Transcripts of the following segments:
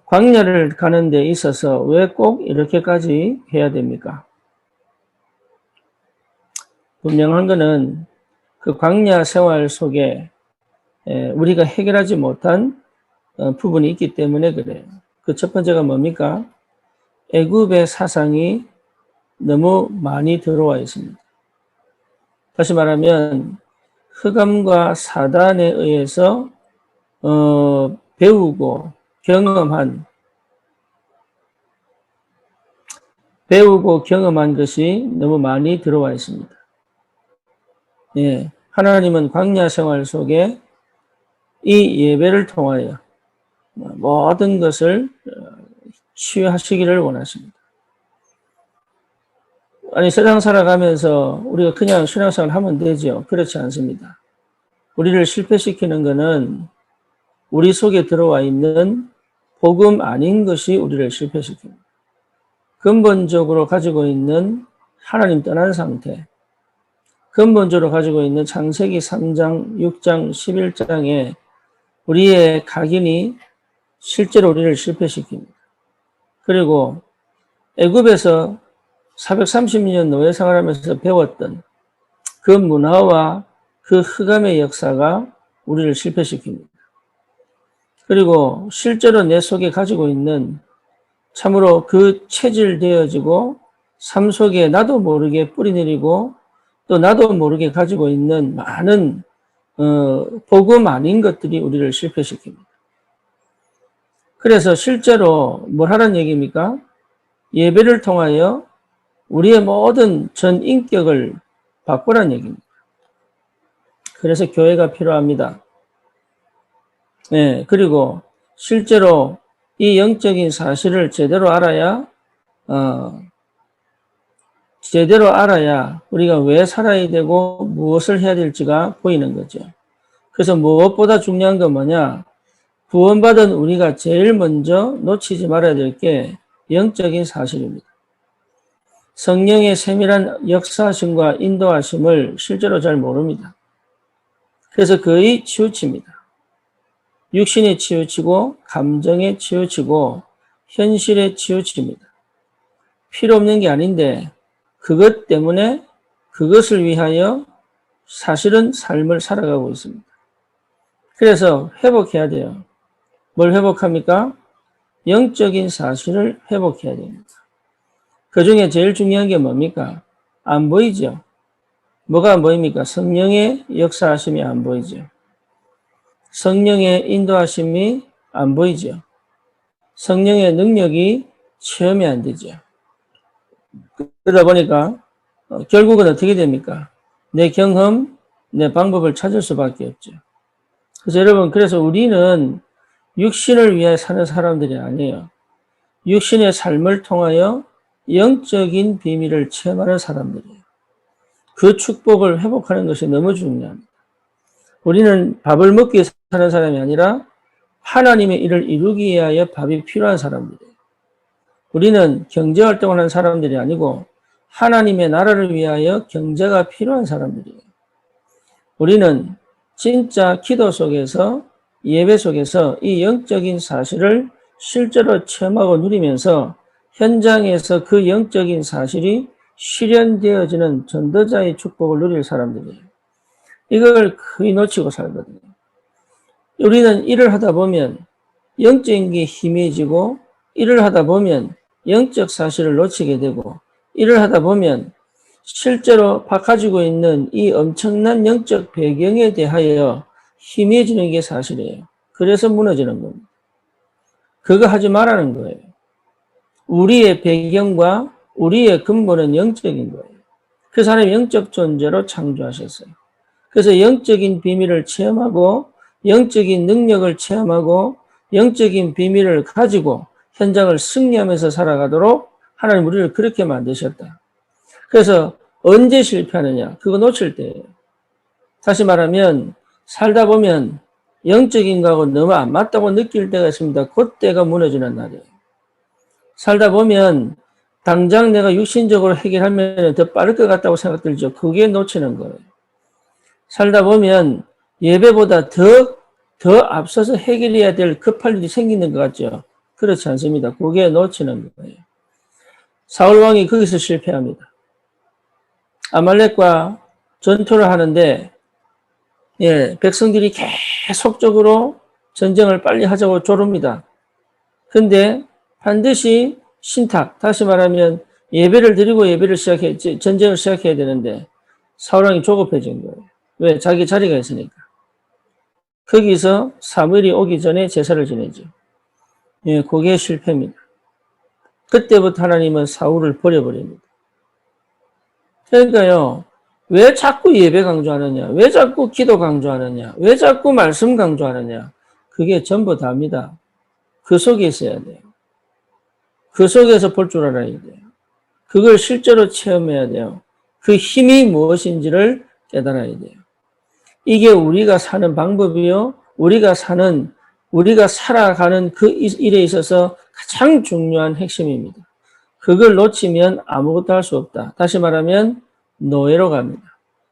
광야를 가는 데 있어서 왜 꼭 이렇게까지 해야 됩니까? 분명한 것은 그 광야 생활 속에 우리가 해결하지 못한 부분이 있기 때문에 그래요. 그 첫 번째가 뭡니까? 애굽의 사상이 너무 많이 들어와 있습니다. 다시 말하면 흑암과 사단에 의해서 배우고 경험한 것이 너무 많이 들어와 있습니다. 예, 하나님은 광야 생활 속에 이 예배를 통하여 모든 것을 치유하시기를 원하십니다. 아니, 세상 살아가면서 우리가 그냥 신앙생활 하면 되죠. 그렇지 않습니다. 우리를 실패시키는 것은 우리 속에 들어와 있는 복음 아닌 것이 우리를 실패시킵니다. 근본적으로 가지고 있는 하나님 떠난 상태, 근본적으로 가지고 있는 창세기 3장, 6장, 11장에 우리의 각인이 실제로 우리를 실패시킵니다. 그리고 애굽에서 430년 노예 생활하면서 배웠던 그 문화와 그 흑암의 역사가 우리를 실패시킵니다. 그리고 실제로 내 속에 가지고 있는 참으로 그 체질되어지고 삶 속에 나도 모르게 뿌리내리고 또 나도 모르게 가지고 있는 많은 복음 아닌 것들이 우리를 실패시킵니다. 그래서 실제로 뭘 하라는 얘기입니까? 예배를 통하여 우리의 모든 전 인격을 바꾸라는 얘기입니다. 그래서 교회가 필요합니다. 네, 그리고 실제로 이 영적인 사실을 제대로 알아야 우리가 왜 살아야 되고 무엇을 해야 될지가 보이는 거죠. 그래서 무엇보다 중요한 건 뭐냐? 구원받은 우리가 제일 먼저 놓치지 말아야 될 게 영적인 사실입니다. 성령의 세밀한 역사하심과 인도하심을 실제로 잘 모릅니다. 그래서 거의 치우칩니다. 육신에 치우치고 감정에 치우치고 현실에 치우칩니다. 필요 없는 게 아닌데 그것 때문에 그것을 위하여 사실은 삶을 살아가고 있습니다. 그래서 회복해야 돼요. 뭘 회복합니까? 영적인 사실을 회복해야 됩니다. 그 중에 제일 중요한 게 뭡니까? 안 보이죠? 뭐가 안 보입니까? 성령의 역사하심이 안 보이죠. 성령의 인도하심이 안 보이죠. 성령의 능력이 체험이 안 되죠. 그러다 보니까 결국은 어떻게 됩니까? 내 경험, 내 방법을 찾을 수밖에 없죠. 그래서 여러분, 그래서 우리는 육신을 위해 사는 사람들이 아니에요. 육신의 삶을 통하여 영적인 비밀을 체험하는 사람들이에요. 그 축복을 회복하는 것이 너무 중요합니다. 우리는 밥을 먹기 위해 사는 사람이 아니라 하나님의 일을 이루기 위하여 밥이 필요한 사람들이에요. 우리는 경제활동을 하는 사람들이 아니고 하나님의 나라를 위하여 경제가 필요한 사람들이에요. 우리는 진짜 기도 속에서 예배 속에서 이 영적인 사실을 실제로 체험하고 누리면서 현장에서 그 영적인 사실이 실현되어지는 전도자의 축복을 누릴 사람들이에요. 이걸 거의 놓치고 살거든요. 우리는 일을 하다 보면 영적인 게 희미해지고 일을 하다 보면 영적 사실을 놓치게 되고 일을 하다 보면 실제로 가지고 있는 이 엄청난 영적 배경에 대하여 희미해지는 게 사실이에요. 그래서 무너지는 겁니다. 그거 하지 말라는 거예요. 우리의 배경과 우리의 근본은 영적인 거예요. 그래서 하나님 영적 존재로 창조하셨어요. 그래서 영적인 비밀을 체험하고 영적인 능력을 체험하고 영적인 비밀을 가지고 현장을 승리하면서 살아가도록 하나님 우리를 그렇게 만드셨다. 그래서 언제 실패하느냐? 그거 놓칠 때예요. 다시 말하면 살다 보면 영적인 거하고 너무 안 맞다고 느낄 때가 있습니다. 그때가 무너지는 날이에요. 살다 보면 당장 내가 육신적으로 해결하면 더 빠를 것 같다고 생각 들죠. 그게 놓치는 거예요. 살다 보면 예배보다 더 더 앞서서 해결해야 될 급할 일이 생기는 것 같죠? 그렇지 않습니다. 그게 놓치는 거예요. 사울 왕이 거기서 실패합니다. 아말렉과 전투를 하는데 백성들이 계속적으로 전쟁을 빨리 하자고 조릅니다. 근데 반드시 신탁, 다시 말하면 예배를 드리고 전쟁을 시작해야 되는데 사울왕이 조급해진 거예요. 왜? 자기 자리가 있으니까. 거기서 사무엘이 오기 전에 제사를 지내죠. 그게 실패입니다. 그때부터 하나님은 사울을 버려버립니다. 그러니까요, 왜 자꾸 예배 강조하느냐? 왜 자꾸 기도 강조하느냐? 왜 자꾸 말씀 강조하느냐? 그게 전부 다입니다. 그 속에 있어야 돼요. 그 속에서 볼 줄 알아야 돼요. 그걸 실제로 체험해야 돼요. 그 힘이 무엇인지를 깨달아야 돼요. 이게 우리가 사는 방법이요. 우리가 살아가는 그 일에 있어서 가장 중요한 핵심입니다. 그걸 놓치면 아무것도 할 수 없다. 다시 말하면 노예로 갑니다.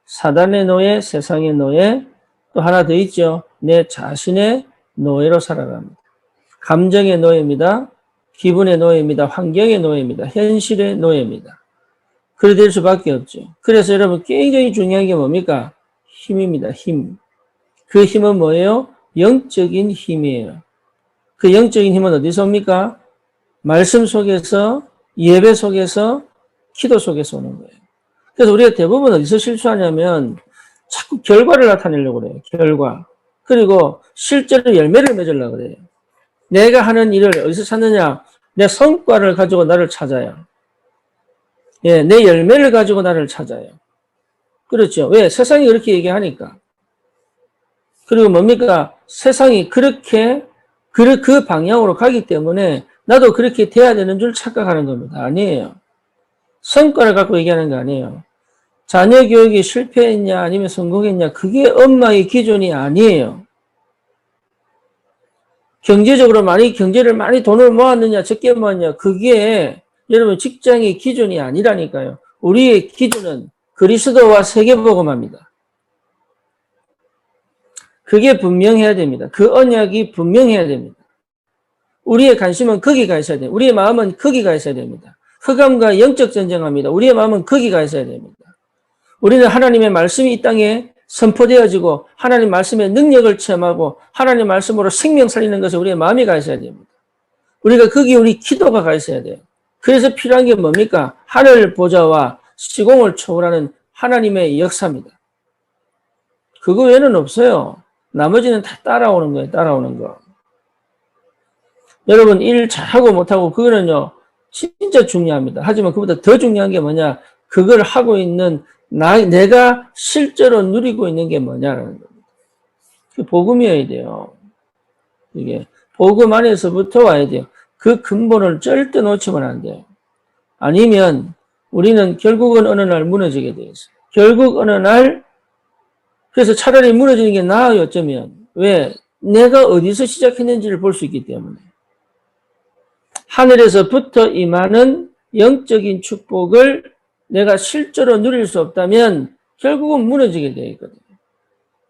사단의 노예, 세상의 노예, 또 하나 더 있죠. 내 자신의 노예로 살아갑니다. 감정의 노예입니다. 기분의 노예입니다. 환경의 노예입니다. 현실의 노예입니다. 그래 될 수밖에 없죠. 그래서 여러분 굉장히 중요한 게 뭡니까? 힘입니다. 힘. 그 힘은 뭐예요? 영적인 힘이에요. 그 영적인 힘은 어디서 옵니까? 말씀 속에서, 예배 속에서, 기도 속에서 오는 거예요. 그래서 우리가 대부분 어디서 실수하냐면 자꾸 결과를 나타내려고 그래요. 결과. 그리고 실제로 열매를 맺으려고 그래요. 내가 하는 일을 어디서 찾느냐? 내 성과를 가지고 나를 찾아요. 내 열매를 가지고 나를 찾아요. 그렇죠. 왜? 세상이 그렇게 얘기하니까. 그리고 뭡니까? 세상이 그렇게 그 방향으로 가기 때문에 나도 그렇게 돼야 되는 줄 착각하는 겁니다. 아니에요. 성과를 갖고 얘기하는 거 아니에요. 자녀 교육이 실패했냐 아니면 성공했냐 그게 엄마의 기준이 아니에요. 경제를 많이 돈을 모았느냐 적게 모았느냐 그게 여러분 직장의 기준이 아니라니까요. 우리의 기준은 그리스도와 세계복음화입니다. 그게 분명해야 됩니다. 그 언약이 분명해야 됩니다. 우리의 관심은 거기가 있어야 돼요. 우리의 마음은 거기가 있어야 됩니다. 흑암과 영적 전쟁합니다. 우리의 마음은 거기가 있어야 됩니다. 우리는 하나님의 말씀이 이 땅에 선포되어지고 하나님 말씀의 능력을 체험하고 하나님 말씀으로 생명 살리는 것에 우리의 마음이 가 있어야 됩니다. 우리가 거기에 우리 기도가 가 있어야 돼요. 그래서 필요한 게 뭡니까? 하늘 보좌와 시공을 초월하는 하나님의 역사입니다. 그거 외에는 없어요. 나머지는 다 따라오는 거예요. 따라오는 거. 여러분 일 잘하고 못하고 그거는요. 진짜 중요합니다. 하지만 그보다 더 중요한 게 뭐냐? 그걸 하고 있는 내가 실제로 누리고 있는 게 뭐냐라는 겁니다. 그 복음이어야 돼요. 이게 복음 안에서부터 와야 돼요. 그 근본을 절대 놓치면 안 돼요. 아니면 우리는 결국은 어느 날 무너지게 돼 있어요. 결국 어느 날 그래서 차라리 무너지는 게 나아요. 어쩌면. 왜? 내가 어디서 시작했는지를 볼 수 있기 때문에. 하늘에서부터 임하는 영적인 축복을 내가 실제로 누릴 수 없다면 결국은 무너지게 되어 있거든요.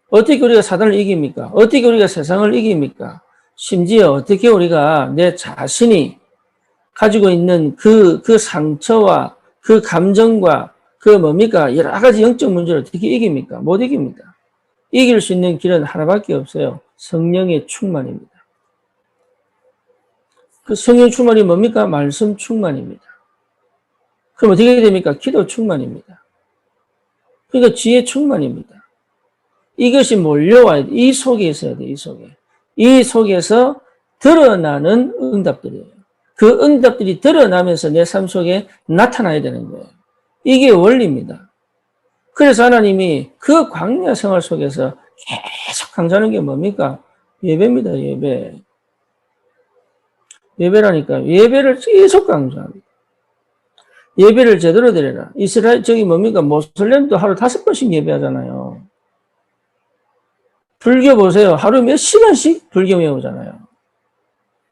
어떻게 우리가 사단을 이깁니까? 어떻게 우리가 세상을 이깁니까? 심지어 어떻게 우리가 내 자신이 가지고 있는 그 상처와 그 감정과 그 뭡니까? 여러 가지 영적 문제를 어떻게 이깁니까? 못 이깁니다. 이길 수 있는 길은 하나밖에 없어요. 성령의 충만입니다. 그 성령 충만이 뭡니까? 말씀 충만입니다. 그럼 어떻게 됩니까? 기도 충만입니다. 그러니까 지혜 충만입니다. 이것이 몰려와야 돼. 이 속에 있어야 돼. 이 속에. 이 속에서 드러나는 응답들이에요. 그 응답들이 드러나면서 내 삶 속에 나타나야 되는 거예요. 이게 원리입니다. 그래서 하나님이 그 광야 생활 속에서 계속 강조하는 게 뭡니까? 예배입니다. 예배. 예배라니까. 예배를 계속 강조합니다. 예배를 제대로 드려라. 저기 뭡니까? 모슬렘도 하루 5번씩 예배하잖아요. 불교 보세요. 하루 몇 시간씩 불교 외우잖아요.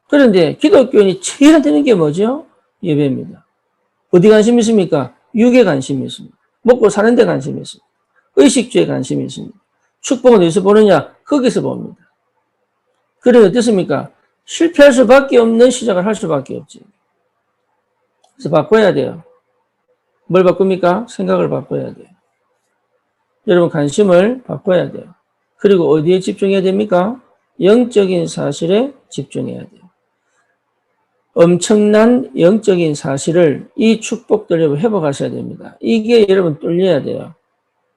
그런데 기독교인이 제일 안 되는 게 뭐죠? 예배입니다. 어디 관심이 있습니까? 육에 관심이 있습니다. 먹고 사는 데 관심이 있습니다. 의식주에 관심이 있습니다. 축복은 어디서 보느냐? 거기서 봅니다. 그래 어떻습니까? 실패할 수밖에 없는 시작을 할 수밖에 없지. 그래서 바꿔야 돼요. 뭘 바꿉니까? 생각을 바꿔야 돼요. 여러분 관심을 바꿔야 돼요. 그리고 어디에 집중해야 됩니까? 영적인 사실에 집중해야 돼요. 엄청난 영적인 사실을 이 축복들을 회복하셔야 됩니다. 이게 여러분 뚫려야 돼요.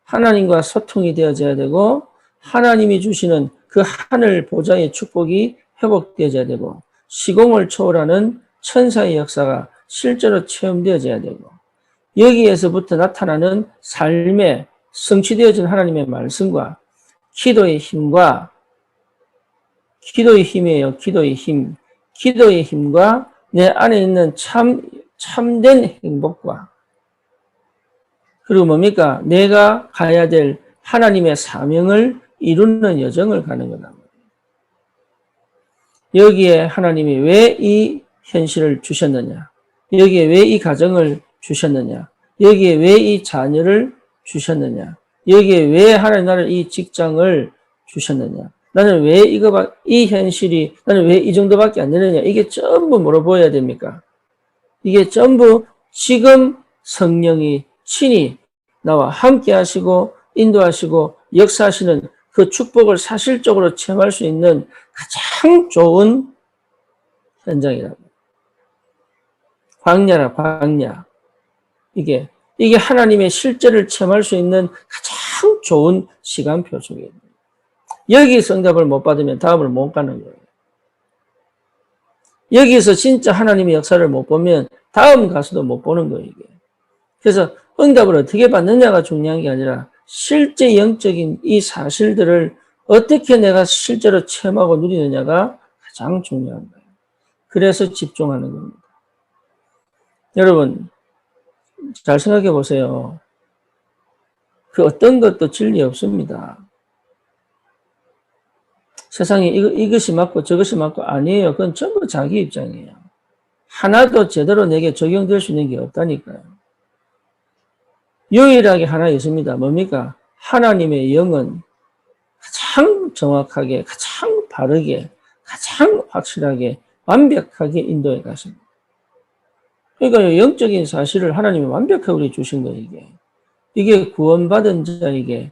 하나님과 소통이 되어져야 되고 하나님이 주시는 그 하늘 보좌의 축복이 회복되어져야 되고 시공을 초월하는 천사의 역사가 실제로 체험되어져야 되고 여기에서부터 나타나는 삶에 성취되어진 하나님의 말씀과 기도의 힘과 기도의 힘이에요. 기도의 힘. 기도의 힘과 내 안에 있는 참된 행복과 그리고 뭡니까? 내가 가야 될 하나님의 사명을 이루는 여정을 가는 거다. 여기에 하나님이 왜 이 현실을 주셨느냐? 여기에 왜 이 가정을 주셨느냐? 여기에 왜 이 자녀를 주셨느냐? 여기에 왜 하나님 나를 이 직장을 주셨느냐? 나는 왜 이 현실이, 나는 왜 이 정도밖에 안 되느냐? 이게 전부 물어보아야 됩니까? 이게 전부 지금 성령이 친히 나와 함께 하시고, 인도하시고, 역사하시는 그 축복을 사실적으로 체험할 수 있는 가장 좋은 현장이라고. 광야라, 광야. 이게 하나님의 실제를 체험할 수 있는 가장 좋은 시간표 속에 여기서 응답을 못 받으면 다음을 못 가는 거예요. 여기서 진짜 하나님의 역사를 못 보면 다음 가서도 못 보는 거예요, 이게. 그래서 응답을 어떻게 받느냐가 중요한 게 아니라 실제 영적인 이 사실들을 어떻게 내가 실제로 체험하고 누리느냐가 가장 중요한 거예요. 그래서 집중하는 겁니다. 여러분, 잘 생각해 보세요. 그 어떤 것도 진리 없습니다. 세상에 이것이 맞고 저것이 맞고 아니에요. 그건 전부 자기 입장이에요. 하나도 제대로 내게 적용될 수 있는 게 없다니까요. 유일하게 하나 있습니다. 뭡니까? 하나님의 영은 가장 정확하게, 가장 바르게, 가장 확실하게, 완벽하게 인도해 가십니다. 그러니까 영적인 사실을 하나님이 완벽하게 우리 주신 거예요, 이게. 이게 구원받은 자에게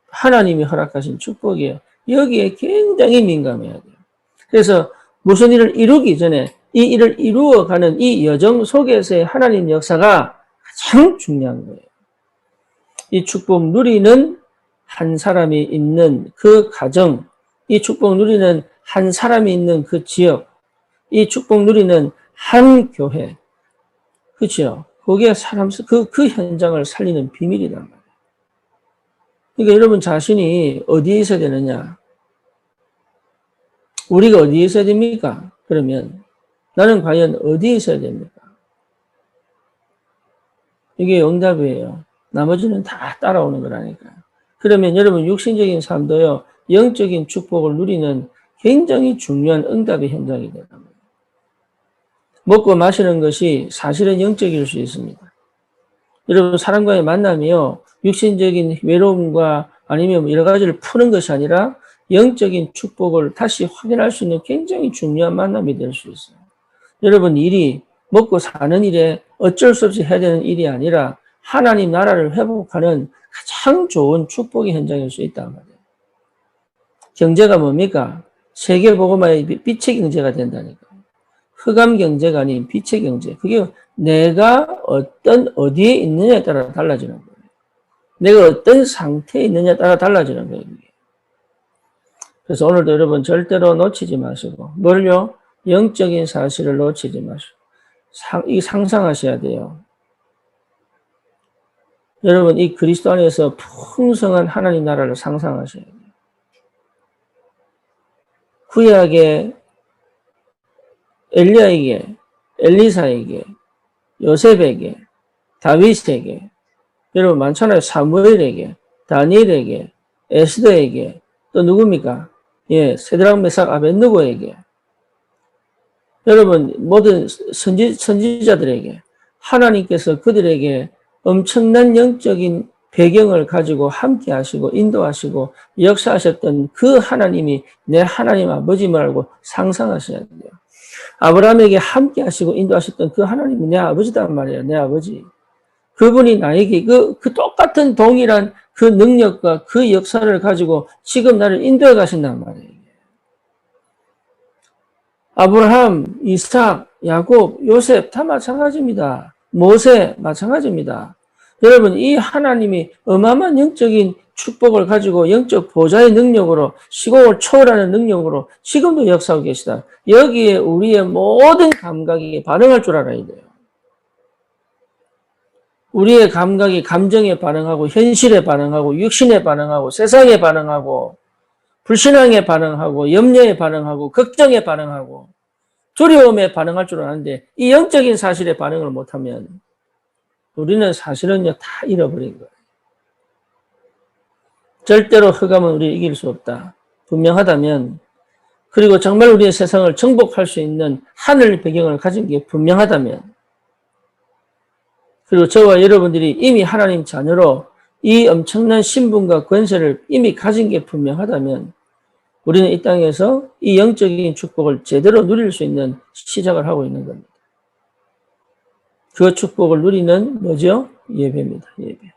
하나님이 허락하신 축복이에요. 여기에 굉장히 민감해야 돼요. 그래서 무슨 일을 이루기 전에 이 일을 이루어가는 이 여정 속에서의 하나님 역사가 가장 중요한 거예요. 이 축복 누리는 한 사람이 있는 그 가정, 이 축복 누리는 한 사람이 있는 그 지역, 이 축복 누리는 한 교회, 그렇죠? 그게 그 현장을 살리는 비밀이란 말이에요. 그러니까 여러분 자신이 어디에 있어야 되느냐? 우리가 어디에 있어야 됩니까? 그러면 나는 과연 어디에 있어야 됩니까? 이게 응답이에요. 나머지는 다 따라오는 거라니까요. 그러면 여러분 육신적인 삶도요, 영적인 축복을 누리는 굉장히 중요한 응답의 현장이 되는 거예요. 먹고 마시는 것이 사실은 영적일 수 있습니다. 여러분 사람과의 만남이요, 육신적인 외로움과 아니면 여러 가지를 푸는 것이 아니라 영적인 축복을 다시 확인할 수 있는 굉장히 중요한 만남이 될 수 있어요. 여러분 일이 먹고 사는 일에 어쩔 수 없이 해야 되는 일이 아니라 하나님 나라를 회복하는 가장 좋은 축복의 현장일 수 있단 말이에요. 경제가 뭡니까? 세계보고마의 빛의 경제가 된다니까. 흑암 경제가 아닌 빛의 경제. 그게 내가 어디에 있느냐에 따라 달라지는 거예요. 내가 어떤 상태에 있느냐에 따라 달라지는 거예요. 그래서 오늘도 여러분 절대로 놓치지 마시고, 뭘요? 영적인 사실을 놓치지 마시고, 상상하셔야 돼요. 여러분, 이 그리스도 안에서 풍성한 하나님 나라를 상상하셔야 돼요. 구약의 엘리야에게, 엘리사에게, 요셉에게, 다윗에게, 여러분 많잖아요. 사무엘에게, 다니엘에게, 에스더에게, 또 누굽니까? 예, 세드락 메삭 아벳느고에게, 여러분 모든 선지자들에게 하나님께서 그들에게 엄청난 영적인 배경을 가지고 함께 하시고 인도하시고 역사하셨던 그 하나님이 내 하나님 아버지임을 알고 상상하셔야 돼요. 아브라함에게 함께 하시고 인도하셨던 그 하나님이 내 아버지단 말이에요. 내 아버지. 그분이 나에게 그 똑같은 동일한 그 능력과 그 역사를 가지고 지금 나를 인도해 가신단 말이에요. 아브라함, 이삭, 야곱, 요셉 다 마찬가지입니다. 모세 마찬가지입니다. 여러분, 이 하나님이 어마어마한 영적인 축복을 가지고 영적 보좌의 능력으로 시공을 초월하는 능력으로 지금도 역사하고 계시다. 여기에 우리의 모든 감각이 반응할 줄 알아야 돼요. 우리의 감각이 감정에 반응하고 현실에 반응하고 육신에 반응하고 세상에 반응하고 불신앙에 반응하고 염려에 반응하고 걱정에 반응하고 두려움에 반응할 줄 아는데 이 영적인 사실에 반응을 못하면 우리는 사실은요 다 잃어버린 거예요. 절대로 흑암은 우리를 이길 수 없다. 분명하다면 그리고 정말 우리의 세상을 정복할 수 있는 하늘 배경을 가진 게 분명하다면 그리고 저와 여러분들이 이미 하나님 자녀로 이 엄청난 신분과 권세를 이미 가진 게 분명하다면 우리는 이 땅에서 이 영적인 축복을 제대로 누릴 수 있는 시작을 하고 있는 겁니다. 그 축복을 누리는 뭐죠? 예배입니다. 예배.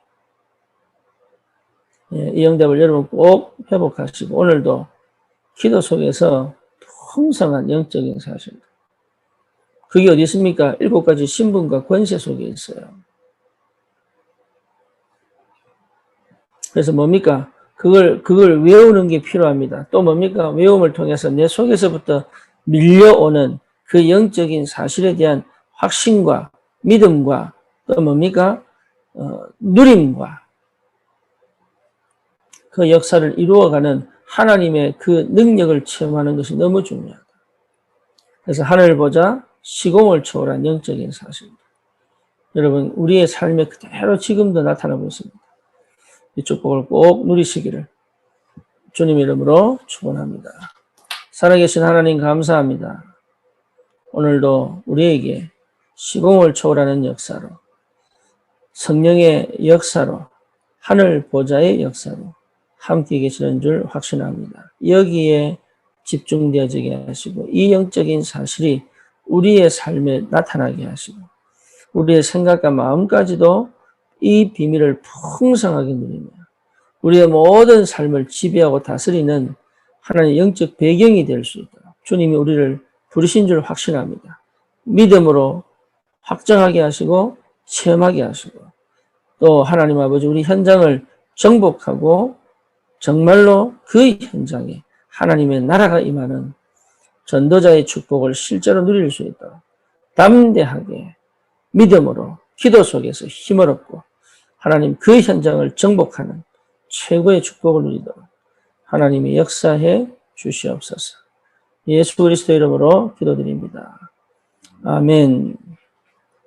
예, 이 응답을 여러분 꼭 회복하시고 오늘도 기도 속에서 풍성한 영적인 사실. 그게 어디 있습니까? 7가지 신분과 권세 속에 있어요. 그래서 뭡니까? 그걸 외우는 게 필요합니다. 또 뭡니까? 외움을 통해서 내 속에서부터 밀려오는 그 영적인 사실에 대한 확신과 믿음과 또 뭡니까? 누림과 그 역사를 이루어가는 하나님의 그 능력을 체험하는 것이 너무 중요하다. 그래서 하늘 보자 시공을 초월한 영적인 사실. 여러분 우리의 삶에 그대로 지금도 나타나고 있습니다. 이 축복을 꼭 누리시기를 주님 이름으로 축원합니다. 살아계신 하나님 감사합니다. 오늘도 우리에게 시공을 초월하는 역사로 성령의 역사로 하늘 보좌의 역사로 함께 계시는 줄 확신합니다. 여기에 집중되어지게 하시고 이 영적인 사실이 우리의 삶에 나타나게 하시고 우리의 생각과 마음까지도 이 비밀을 풍성하게 누리며 우리의 모든 삶을 지배하고 다스리는 하나님의 영적 배경이 될 수 있도록 주님이 우리를 부르신 줄 확신합니다. 믿음으로 확정하게 하시고 체험하게 하시고 또 하나님 아버지 우리 현장을 정복하고 정말로 그 현장에 하나님의 나라가 임하는 전도자의 축복을 실제로 누릴 수 있도록 담대하게 믿음으로 기도 속에서 힘을 얻고 하나님 그 현장을 정복하는 최고의 축복을 누리도록 하나님이 역사해 주시옵소서. 예수 그리스도 이름으로 기도드립니다. 아멘.